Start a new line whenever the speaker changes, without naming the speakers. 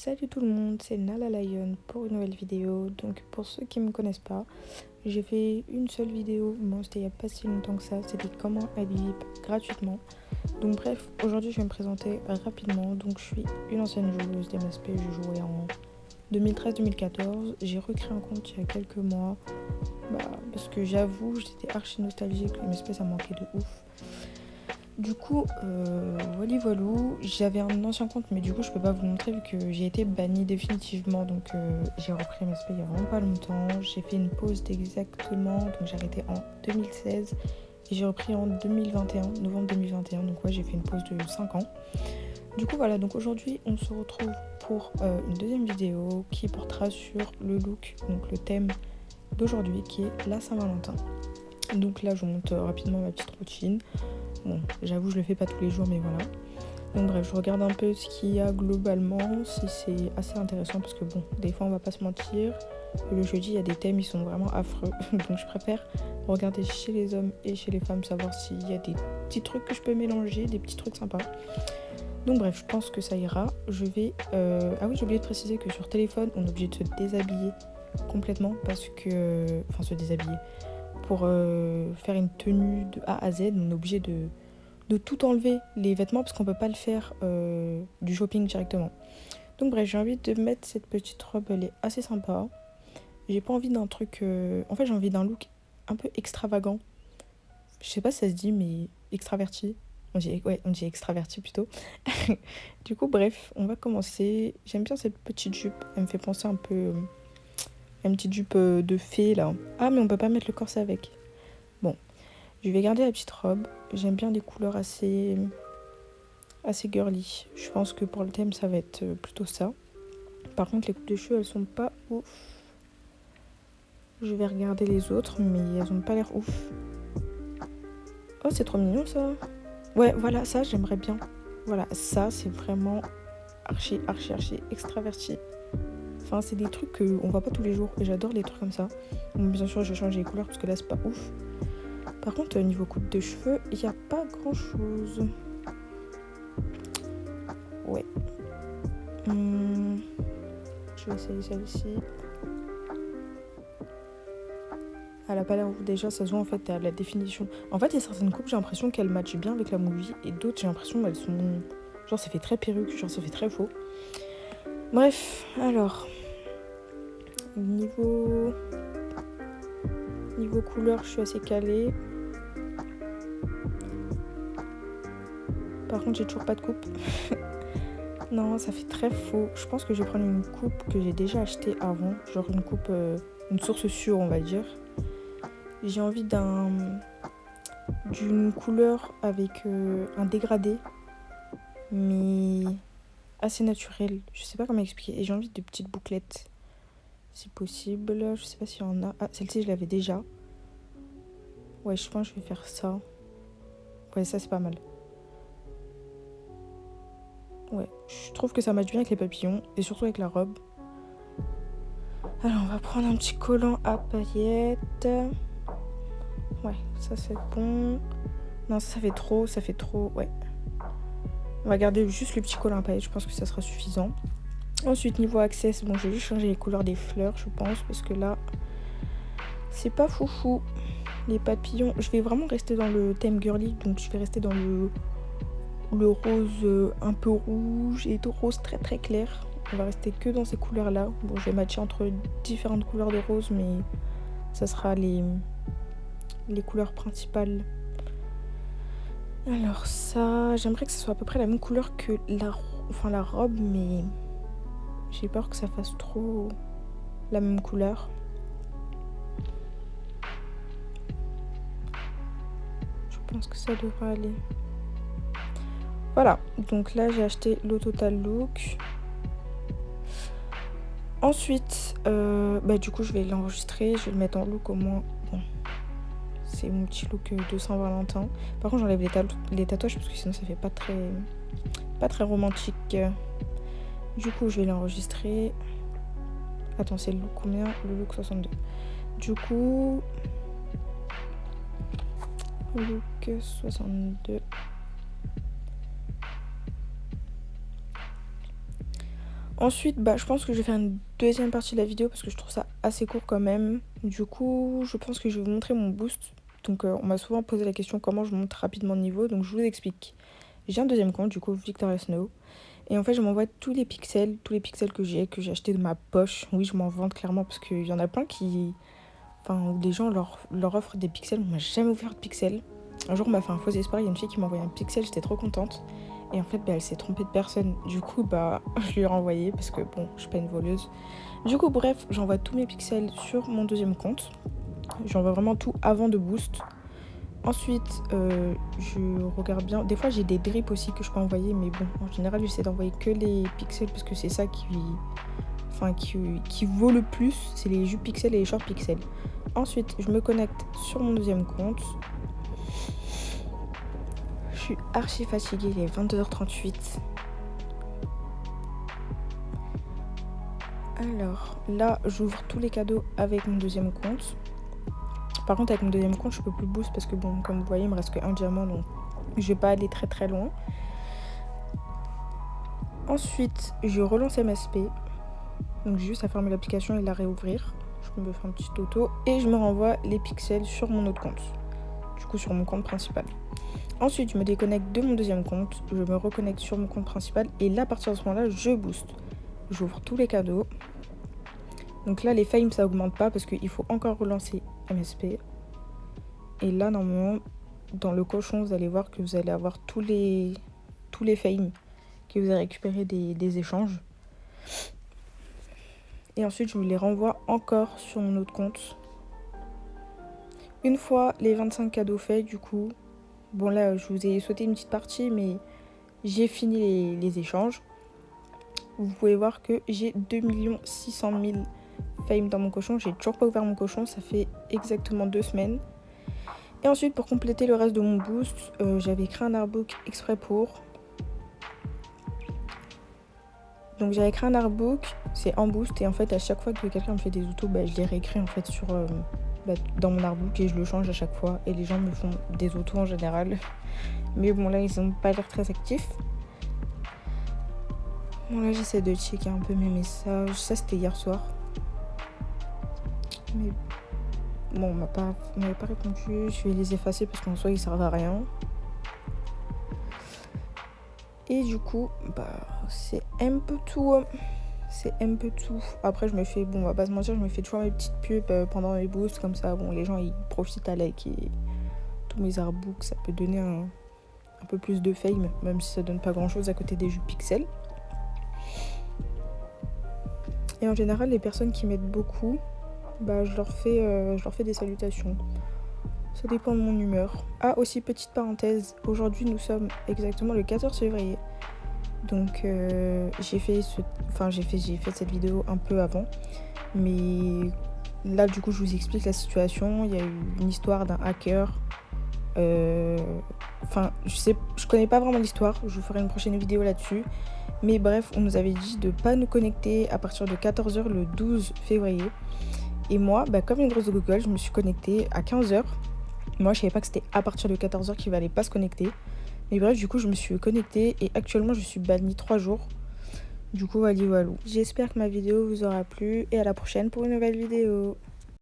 Salut tout le monde, c'est Nala Lion pour une nouvelle vidéo. Donc pour ceux qui ne me connaissent pas, j'ai fait une seule vidéo, bon c'était il n'y a pas si longtemps que ça, c'était comment habiller gratuitement. Donc bref, aujourd'hui je vais me présenter rapidement. Donc je suis une ancienne joueuse d'MSP, je jouais en 2013-2014. J'ai recréé un compte il y a quelques mois, parce que j'avoue j'étais archi nostalgique, MSP ça me manquait de ouf. Du coup, voilou, j'avais un ancien compte, mais du coup, je peux pas vous montrer vu que j'ai été bannie définitivement. Donc, j'ai repris MSP il y a vraiment pas longtemps. J'ai fait une pause d'exactement, donc j'ai arrêté en 2016 et j'ai repris en 2021, novembre 2021. Donc, ouais, j'ai fait une pause de 5 ans. Du coup, voilà, donc aujourd'hui, on se retrouve pour une deuxième vidéo qui portera sur le look, donc le thème d'aujourd'hui qui est la Saint-Valentin. Donc là, je vous montre rapidement ma petite routine. Bon, j'avoue, je le fais pas tous les jours, mais voilà. Donc bref, je regarde un peu ce qu'il y a globalement, si c'est assez intéressant, parce que bon, des fois on va pas se mentir, le jeudi il y a des thèmes, ils sont vraiment affreux, donc je préfère regarder chez les hommes et chez les femmes, savoir s'il y a des petits trucs que je peux mélanger, des petits trucs sympas. Donc bref, je pense que ça ira. Je vais... Ah oui, j'ai oublié de préciser que sur téléphone, on est obligé de se déshabiller complètement, parce que... Enfin, se déshabiller. Pour faire une tenue de A à Z, on est obligé de tout enlever les vêtements parce qu'on peut pas le faire du shopping directement. Donc bref, j'ai envie de mettre cette petite robe, elle est assez sympa. J'ai pas envie d'un truc... En fait, j'ai envie d'un look un peu extravagant. Je sais pas si ça se dit, mais extraverti. On dit extraverti plutôt. Du coup, bref, on va commencer. J'aime bien cette petite jupe. Elle me fait penser un peu à une petite jupe de fée, là. Ah, mais on peut pas mettre le corset avec. Bon, je vais garder la petite robe. J'aime bien les couleurs assez girly. Je pense que pour le thème, ça va être plutôt ça. Par contre, les coupes de cheveux, elles sont pas ouf. Je vais regarder les autres, mais elles ont pas l'air ouf. Oh, c'est trop mignon, ça. Ouais, voilà, ça, j'aimerais bien. Voilà, ça, c'est vraiment archi extraverti. Enfin, c'est des trucs qu'on voit pas tous les jours. Et j'adore les trucs comme ça. Donc, bien sûr, je vais changer les couleurs parce que là, c'est pas ouf. Par contre, niveau coupe de cheveux, il n'y a pas grand-chose. Ouais. Je vais essayer celle-ci. Elle a pas l'air ouf. Déjà, ça se voit en fait à la définition. En fait, il y a certaines coupes, j'ai l'impression qu'elles matchent bien avec la movie. Et d'autres, j'ai l'impression qu'elles sont... Genre, ça fait très perruque, genre, ça fait très faux. Bref, alors... Niveau couleur, je suis assez calée. Par contre, j'ai toujours pas de coupe. Non, ça fait très faux. Je pense que je vais prendre une coupe que j'ai déjà achetée avant. Genre une coupe, une source sûre, on va dire. J'ai envie d'une couleur avec un dégradé, mais assez naturel. Je sais pas comment expliquer. Et j'ai envie de petites bouclettes, si possible. Je sais pas s'il y en a. Ah, celle-ci, je l'avais déjà. Ouais, je pense que je vais faire ça. Ouais, ça, c'est pas mal. Ouais, je trouve que ça matche bien avec les papillons et surtout avec la robe. Alors, on va prendre un petit collant à paillettes. Ouais, ça c'est bon. Non, ça fait trop, ouais. On va garder juste le petit collant à paillettes, je pense que ça sera suffisant. Ensuite, niveau access, bon, je vais juste changer les couleurs des fleurs, je pense, parce que là, c'est pas foufou. Les papillons, je vais vraiment rester dans le thème girly, donc je vais rester dans le rose un peu rouge et rose très très clair. On va rester que dans ces couleurs là. Bon, je vais matcher entre différentes couleurs de rose, mais ça sera les couleurs principales. Alors ça, j'aimerais que ce soit à peu près la même couleur que la robe, mais j'ai peur que ça fasse trop la même couleur. Je pense que ça devrait aller. Voilà, donc là j'ai acheté le Total Look. Ensuite, du coup je vais l'enregistrer, je vais le mettre en look au moins. Bon, c'est mon petit look de Saint-Valentin. Par contre j'enlève les tatouages parce que sinon ça fait pas très romantique. Du coup je vais l'enregistrer. Attends, c'est le look combien? Le look 62. Du coup, look 62. Ensuite, je pense que je vais faire une deuxième partie de la vidéo parce que je trouve ça assez court quand même. Du coup, je pense que je vais vous montrer mon boost. Donc, on m'a souvent posé la question comment je monte rapidement de niveau. Donc, je vous explique. J'ai un deuxième compte, du coup, Victoria Snow. Et en fait, je m'envoie tous les pixels que j'ai acheté de ma poche. Oui, je m'en vante clairement parce qu'il y en a plein qui... Enfin, où des gens leur offrent des pixels. On m'a jamais offert de pixels. Un jour, on m'a fait un faux espoir. Il y a une fille qui m'a envoyé un pixel. J'étais trop contente. Et en fait, elle s'est trompée de personne. Du coup, je lui ai renvoyé parce que, bon, je suis pas une voleuse. Du coup, bref, j'envoie tous mes pixels sur mon deuxième compte. J'envoie vraiment tout avant de boost. Ensuite, je regarde bien. Des fois, j'ai des drips aussi que je peux envoyer. Mais bon, en général, j'essaie d'envoyer que les pixels parce que c'est ça qui vaut le plus. C'est les jupes pixels et les short pixels. Ensuite, je me connecte sur mon deuxième compte. Je suis archi fatiguée, il est 22h38. Alors, là, j'ouvre tous les cadeaux avec mon deuxième compte. Par contre, avec mon deuxième compte, je peux plus boost parce que, bon, comme vous voyez, il me reste qu'un diamant, donc je vais pas aller très très loin. Ensuite, je relance MSP. Donc, j'ai juste à fermer l'application et la réouvrir. Je me fais un petit auto et je me renvoie les pixels sur mon autre compte. Du coup, sur mon compte principal. Ensuite, je me déconnecte de mon deuxième compte, je me reconnecte sur mon compte principal et là, à partir de ce moment-là, je booste. J'ouvre tous les cadeaux. Donc là, les fames, ça augmente pas parce qu'il faut encore relancer MSP. Et là, normalement, dans le cochon, vous allez voir que vous allez avoir tous les fames que vous avez récupérés des échanges. Et ensuite, je me les renvoie encore sur mon autre compte. Une fois les 25 cadeaux faits, du coup, bon là, je vous ai sauté une petite partie, mais j'ai fini les échanges. Vous pouvez voir que j'ai 2 600 000 fames dans mon cochon. J'ai toujours pas ouvert mon cochon, ça fait exactement 2 semaines. Et ensuite, pour compléter le reste de mon boost, j'avais créé un artbook exprès pour. Donc j'avais créé un artbook, c'est en boost. Et en fait, à chaque fois que quelqu'un me fait des autos, je les réécris en fait dans mon artbook et je le change à chaque fois. Et les gens me font des autos en général. Mais bon, là, ils n'ont pas l'air très actifs. Bon, là, j'essaie de checker un peu mes messages. Ça, c'était hier soir. Mais bon, on m'avait pas répondu. Je vais les effacer parce qu'en soi, ils servent à rien. Et du coup, c'est un peu tout. C'est un peu tout. Après, je me fais, on va pas se mentir, je me fais toujours mes petites pubs pendant mes boosts. Comme ça, bon, les gens, ils profitent à liker tous mes artbooks. Ça peut donner un peu plus de fame, même si ça donne pas grand-chose à côté des jeux pixels. Et en général, les personnes qui m'aident beaucoup, je leur fais des salutations. Ça dépend de mon humeur. Ah, aussi, petite parenthèse, aujourd'hui, nous sommes exactement le 14 février. Donc, j'ai fait cette vidéo un peu avant. Mais là, du coup, je vous explique la situation. Il y a eu une histoire d'un hacker. Je connais pas vraiment l'histoire. Je vous ferai une prochaine vidéo là-dessus. Mais bref, on nous avait dit de pas nous connecter à partir de 14h le 12 février. Et moi, comme une grosse de Google, je me suis connectée à 15h. Moi, je savais pas que c'était à partir de 14h qu'il fallait pas se connecter. Mais bref, du coup, je me suis connectée et actuellement, je suis bannie 3 jours. Du coup, walou. J'espère que ma vidéo vous aura plu et à la prochaine pour une nouvelle vidéo.